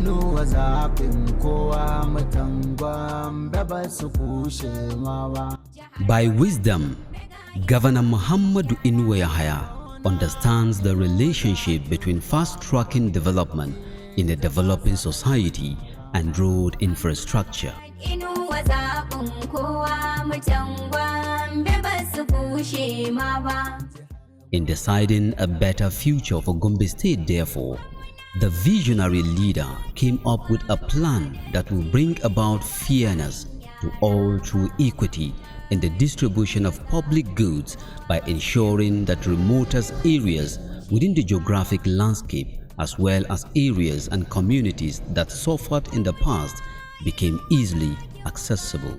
Inuwa zaɓin kowa mutan Gombe ba su kushe ma ba. By wisdom, Governor Muhammadu Inuwa Yahaya understands the relationship between fast-tracking development in a developing society and road infrastructure. Inuwa zaɓin kowa mutan Gombe ba su kushe ma ba. In deciding a better future for Gombe State, therefore, the visionary leader came up with a plan that will bring about fairness to all through equity in the distribution of public goods by ensuring that remotest areas within the geographic landscape, as well as areas and communities that suffered in the past, became easily accessible.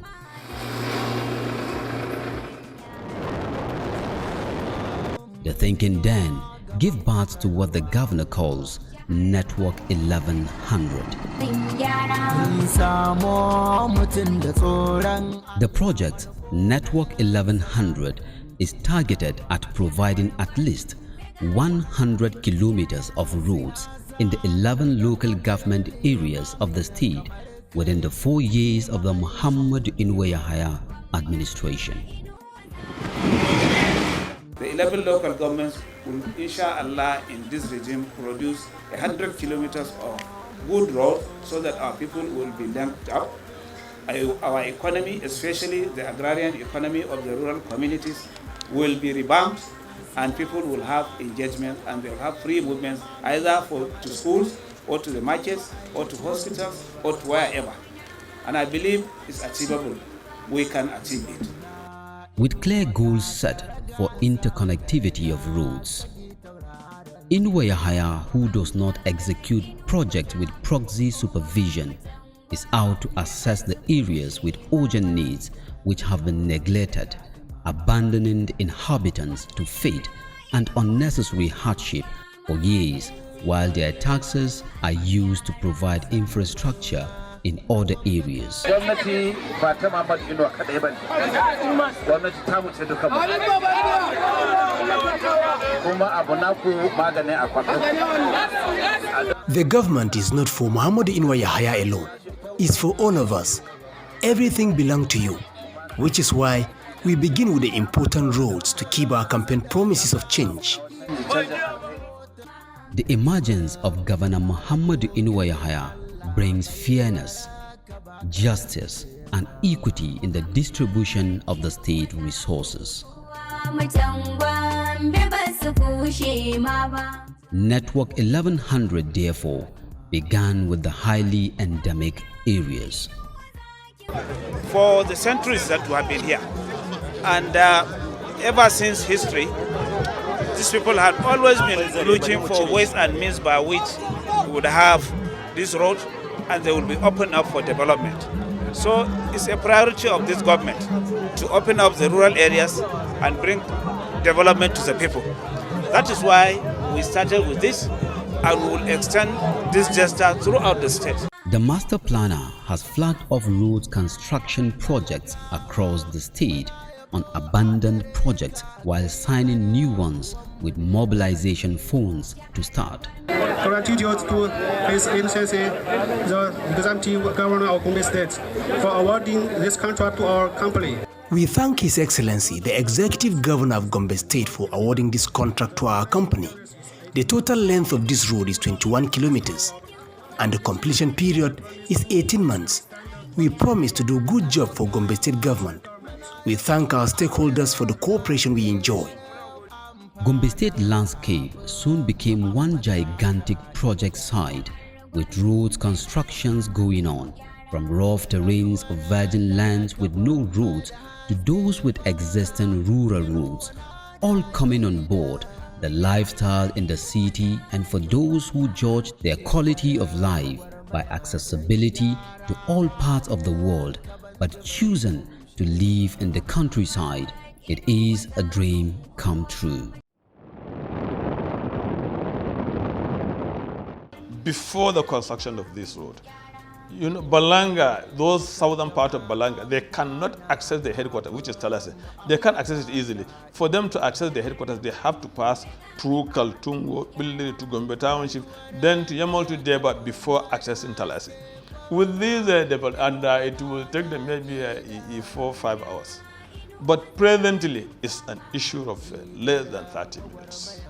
The thinking then gave birth to what the governor calls Network 1100. The project Network 1100 is targeted at providing at least 100 kilometers of roads in the 11 local government areas of the state within the 4 years of the Muhammadu Inuwa Yahaya administration. The 11 local governments will, inshallah, in this regime produce 100 kilometers of good road so that our people will be linked up. Our economy, especially the agrarian economy of the rural communities, will be revamped, and people will have engagement and they will have free movements either to schools or to the markets or to hospitals or to wherever. And I believe it's achievable. We can achieve it. With clear goals set for interconnectivity of roads, Inuwa Yahaya, who does not execute projects with proxy supervision, is out to assess the areas with urgent needs which have been neglected, abandoning the inhabitants to fate and unnecessary hardship for years, while their taxes are used to provide infrastructure in other areas. The government is not for Muhammadu Inuwa Yahaya alone. It's for all of us. Everything belongs to you, which is why we begin with the important roads to keep our campaign promises of change. The emergence of Governor Muhammadu Inuwa Yahaya brings fairness, justice, and equity in the distribution of the state resources. Network 1100, therefore, began with the highly endemic areas. For the centuries that we have been here, and ever since history, these people had always been looking for ways and means by which we would have this road and they will be opened up for development. So it's a priority of this government to open up the rural areas and bring development to the people. That is why we started with this, and we will extend this gesture throughout the state. The master planner has flagged off road construction projects across the state on abandoned projects while signing new ones with mobilization funds to start. Gratitude to His Excellency, the Executive Governor of Gombe State, for awarding this contract to our company. We thank His Excellency, the Executive Governor of Gombe State, for awarding this contract to our company. The total length of this road is 21 kilometers, and the completion period is 18 months. We promise to do a good job for Gombe State government. We thank our stakeholders for the cooperation we enjoy. Gombe State landscape soon became one gigantic project site with roads constructions going on, from rough terrains of virgin lands with no roads to those with existing rural roads, all coming on board the lifestyle in the city, and for those who judge their quality of life by accessibility to all parts of the world but choosing to live in the countryside. It is a dream come true. Before the construction of this road, You know, Balanga, those southern part of Balanga, they cannot access the headquarters, which is Talase. They can't access it easily. For them to access the headquarters, they have to pass through Kaltungo, Bili to Gombe Township, then to Yamal to Deba before accessing Talase. With these, it will take them maybe 4 or 5 hours. But presently, it's an issue of less than 30 minutes.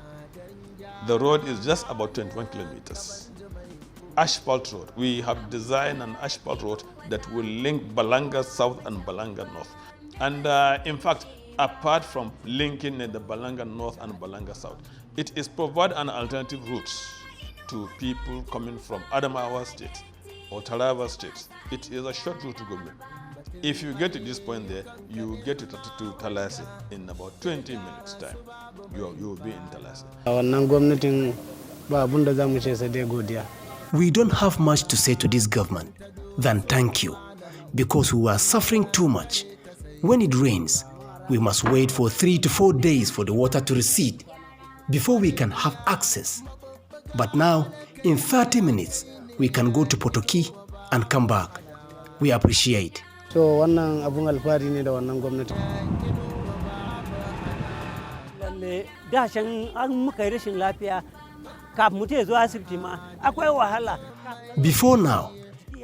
The road is just about 21 kilometers. Asphalt road. We have designed an asphalt road that will link Balanga South and Balanga North. And in fact, apart from linking the Balanga North and Balanga South, it is provide an alternative route to people coming from Adamawa State or Taraba State. It is a short route to Gombe. If you get to this point there, you get to Talase in about 20 minutes time. You will be in Talase. We don't have much to say to this government than thank you, because we are suffering too much. When it rains, we must wait for 3 to 4 days for the water to recede before we can have access. But now, in 30 minutes, we can go to Potoki and come back. We appreciate. So wannan abun alfahari ne da wannan gwamnati. Lalle da shan an muka yi rashin lafiya kafin mutum ya zo asibiti ma akwai wahala. Before now,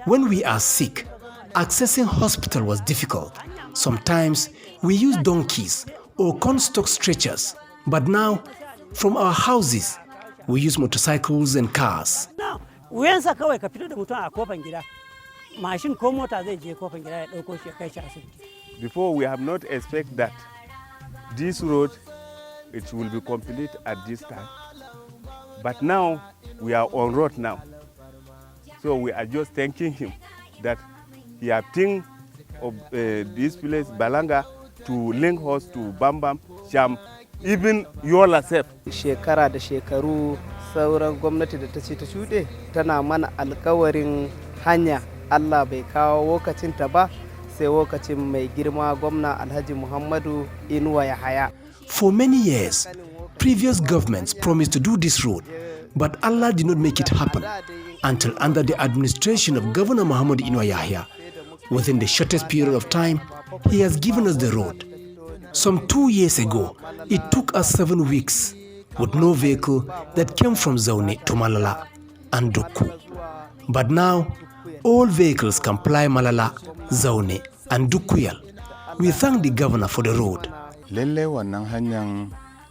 when we are sick, accessing hospital was difficult. Sometimes we use donkeys or cornstalk stretchers. But now, from our houses, we use motorcycles and cars. Now, wuyansa kawai ka fito da mutum a kofar gida. Mashin ko mota zai je kofar gida ya dauko shi kai shi asibiti. Before, we have not expected that this road, it will be complete at this time. But now, we are on road now. So we are just thanking him that he has think of this place, Balanga, to link us to Bambam, Sham, even Yola Sef. Shekara da shekaru sauran gwamnati da ta ce ta shuɗe tana mana alkawarin hanya. Allah bai kawo lokacin ta ba sai lokacin mai girma gwamna Alhaji Muhammadu Inuwa Yahaya. For many years, previous governments promised to do this road, but Allah did not make it happen until under the administration of Governor Muhammad Inuwa Yahaya. Within the shortest period of time, he has given us the road. Some 2 years ago, it took us 7 weeks with no vehicle that came from Zaune to Malala and Duku. But now, all vehicles can ply Malala, Zaune and Dukuyal. We thank the governor for the road. Lalle wannan hanyar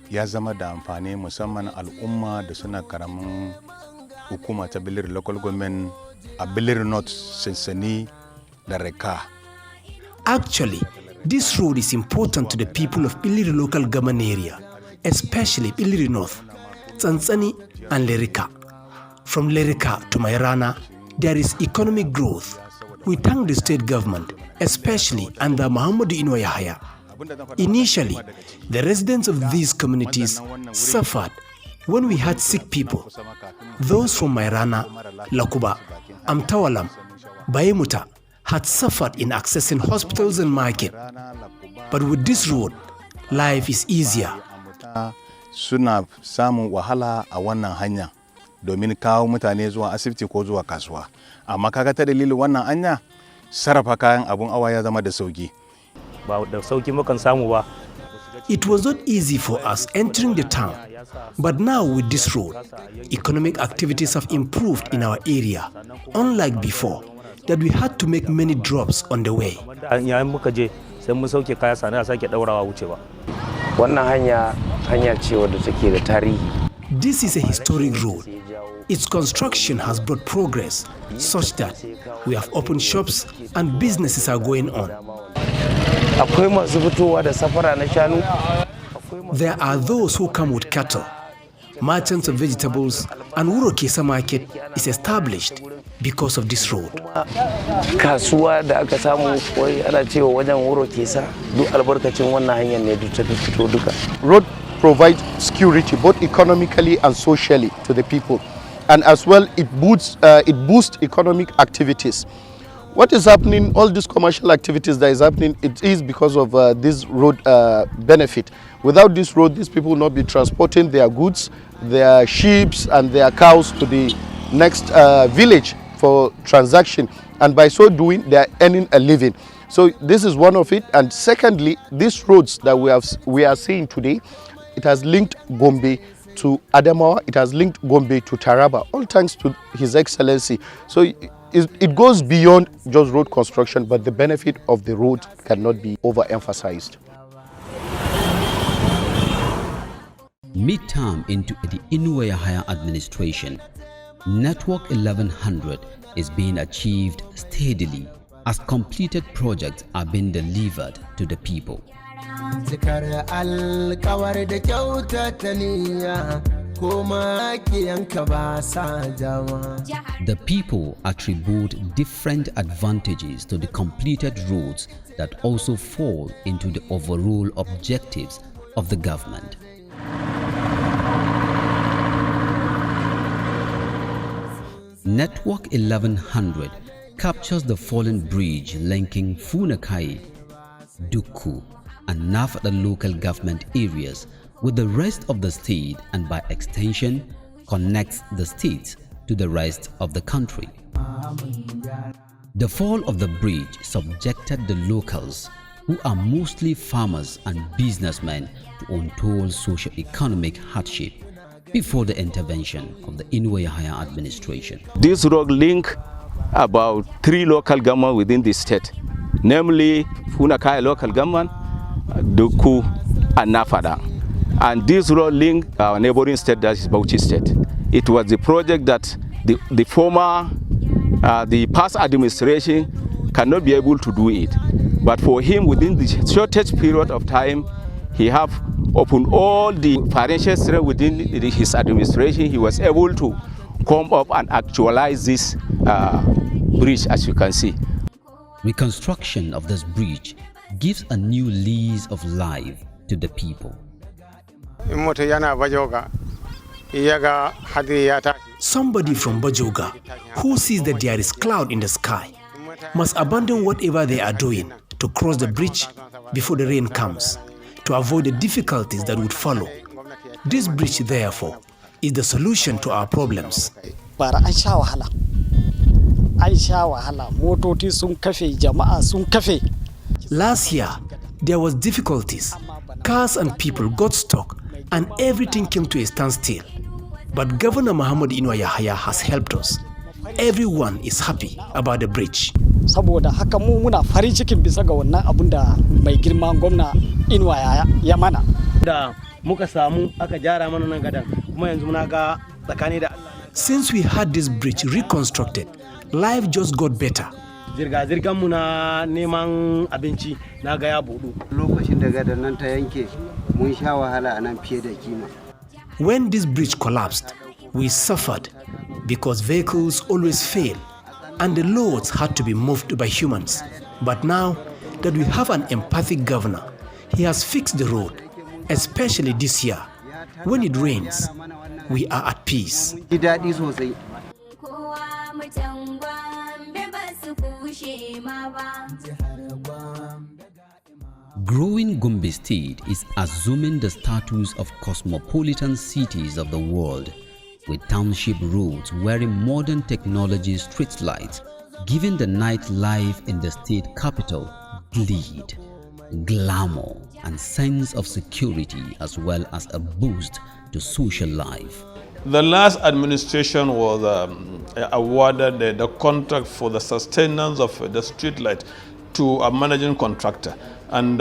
ya zama da amfani musamman al'umma da suna karamin hukuma ta Bilir local government a Bilir North Sansani da Reka. Actually, this road is important to the people of Bilir local government area, especially Bilir North, Sansani and Lerika. From Lerika to Mairana, there is economic growth. We thank the state government, especially under Muhammadu Inuwa Yahaya. Initially, the residents of these communities suffered when we had sick people. Those from Mairana, Lakuba, Amtawalam, Bayemuta had suffered in accessing hospitals and market. But with this road, life is easier. Suna samun wahala a wannan hanya domin kawo mutane zuwa asibiti ko zuwa kasuwa. Amma kaga ta dalilin wannan hanya sarrafa kayan abun awa ya zama da sauki. Ba da sauki mukan samu ba. It was not easy for us entering the town, but now with this road, economic activities have improved in our area, unlike before, that we had to make many drops on the way. Yayin muka je sai mun sauke kaya sana sake daurawa wucewa. Wannan hanya ce wadda take da tarihi. This is a historic road. Its construction has brought progress such that we have opened shops and businesses are going on. Akwai masu fitowa da safara na shanu. There are those who come with cattle. Merchants of vegetables and Wuro Kesa market is established because of this road. Kasuwa da aka samu wai ana cewa wajen Wuro Kesa duk albarkacin wannan hanyar ne duk ta fito duka. Road provides security both economically and socially to the people, and as well it boosts economic activities. What is happening, all these commercial activities that is happening, it is because of this road benefit. Without this road, these people will not be transporting their goods, their sheep and their cows to the next village for transaction. and by so doing they are earning a living. So this is one of it. And secondly, these roads that we are seeing today, it has linked Gombe to Adamawa, it has linked Gombe to Taraba, all thanks to His Excellency. So it goes beyond just road construction, but the benefit of the road cannot be overemphasized. Mid-term into the Inuwa Yahaya administration, Network 1100 is being achieved steadily as completed projects are being delivered to the people. The people attribute different advantages to the completed roads that also fall into the overall objectives of the government. Network 1100 captures the fallen bridge linking Funakai, Duku and Nafada local government areas with the rest of the state, and by extension connects the state to the rest of the country. The fall of the bridge subjected the locals, who are mostly farmers and businessmen, to untold socio-economic hardship before the intervention of the Inuwa Yahaya administration. This road link about 3 local governments within the state, namely Funakai local government, Duku and Nafada. And this road link our neighboring state, that is Bauchi state. It was the project that the past administration cannot be able to do it. But for him, within the shortest period of time, he have opened all the financial strength within his administration. He was able to come up and actualize this bridge, as you can see. Reconstruction of this bridge gives a new lease of life to the people. Somebody from Bajoga who sees that there is cloud in the sky must abandon whatever they are doing to cross the bridge before the rain comes, to avoid the difficulties that would follow. This bridge, therefore, is the solution to our problems. Last year, there was difficulties. Cars and people got stuck and everything came to a standstill. But Governor Muhammad Inuwa Yahaya has helped us. Everyone is happy about the bridge. Saboda haka mu muna farin cikin bisa ga wannan abun da mai girma gwamna Inuwa ya mana. Da muka samu aka gyara mana nan gadan kuma yanzu muna ga tsakani da Allah. Since we had this bridge reconstructed, life just got better. Zirga-zirgan mu na neman abinci na ga ya budu. Lokacin da gadan nan ta yanke mun sha wahala anan fiye da kima. When this bridge collapsed, we suffered because vehicles always fail and the loads had to be moved by humans. But now that we have an empathic governor, he has fixed the road, especially this year. When it rains, we are at peace. Growing Gombe State is assuming the status of cosmopolitan cities of the world, with township roads wearing modern technology street lights, giving the nightlife in the state capital glide, glamour and sense of security, as well as a boost to social life. The last administration was awarded the contract for the sustenance of the street light to a managing contractor, and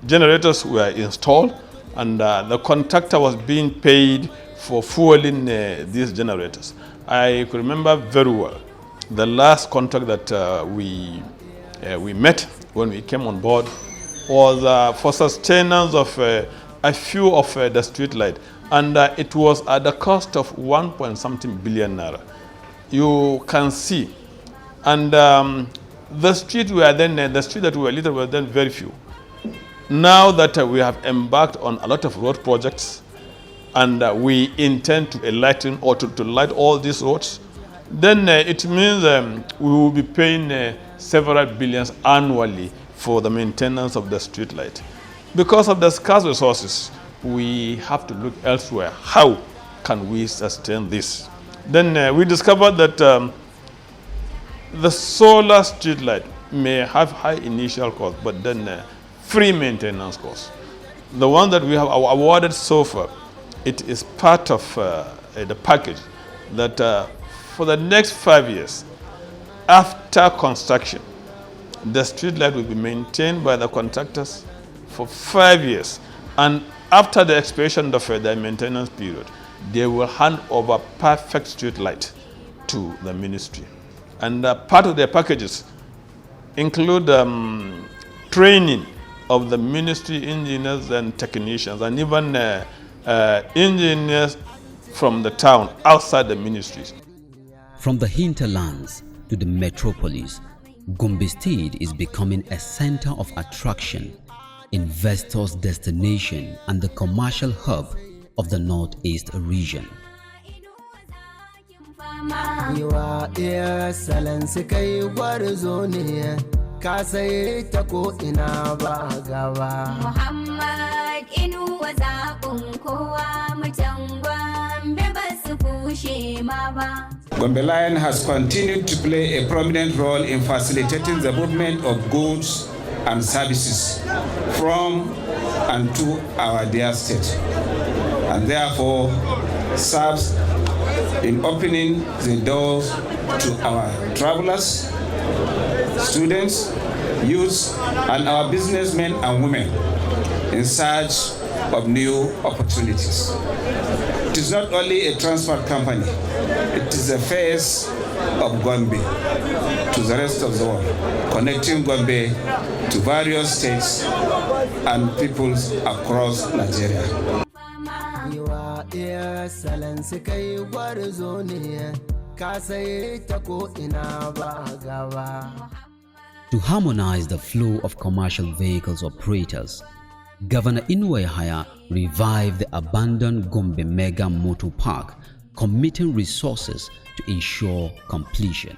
generators were installed, and the contractor was being paid for fueling these generators. I could remember very well the last contract that we met when we came on board was for sustenance of a few of the street light, and it was at the cost of 1.something billion naira. You can see, and the street that we were little were then very few. Now that we have embarked on a lot of road projects, and we intend to enlighten or to light all these roads, then it means we will be paying several billions annually for the maintenance of the street light. Because of the scarce resources, we have to look elsewhere. How can we sustain this? Then we discovered that The solar street light may have high initial cost, but then free maintenance cost. The one that we have awarded so far, it is part of the package that for the next 5 years, after construction, the street light will be maintained by the contractors for 5 years. And after the expiration of the maintenance period, they will hand over perfect street light to the ministry. And part of their packages include training of the ministry engineers and technicians, and even engineers from the town outside the ministries. From the hinterlands to the metropolis, Gombe State is becoming a center of attraction, investors' destination, and the commercial hub of the Northeast region. Iwa excellency kai gwarzo ne ka sai ta ko ina ba gaba. Muhammad Inuwa zaɓin kowa mutan Gombe ba su kushe ma ba. Gombe Lion has continued to play a prominent role in facilitating the movement of goods and services from and to our dear state, and therefore serves in opening the doors to our travelers, students, youths, and our businessmen and women in search of new opportunities. It is not only a transport company, it is the face of Gombe to the rest of the world, connecting Gombe to various states and peoples across Nigeria. Excellency kai gwarzo ne ka sai ta ko ina ba gaba. To harmonize the flow of commercial vehicles operators, Governor Inuwa Yahaya revived the abandoned Gombe Mega Motor Park, committing resources to ensure completion.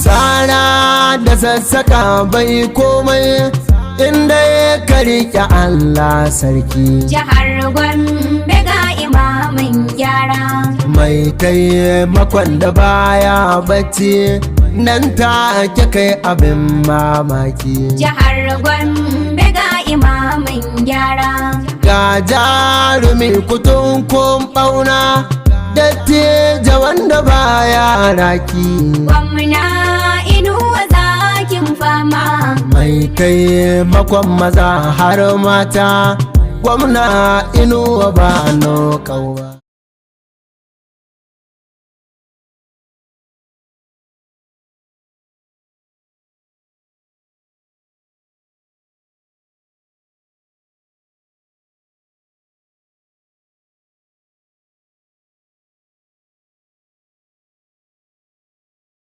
Sana da sassaka bai komai inda ya karike Allah sarki. Jihar Gombe ga imamin gyara. Mai taimakon da baya bacci nan take kai abin mamaki. Jihar Gombe ga imamin gyara. Ga jarumi kutun kun bauna dattijo wanda baya raki. Gwamna Inuwa zakin fama. Mai taimakon maza har mata, gwamna Inuwa ba no kauwa.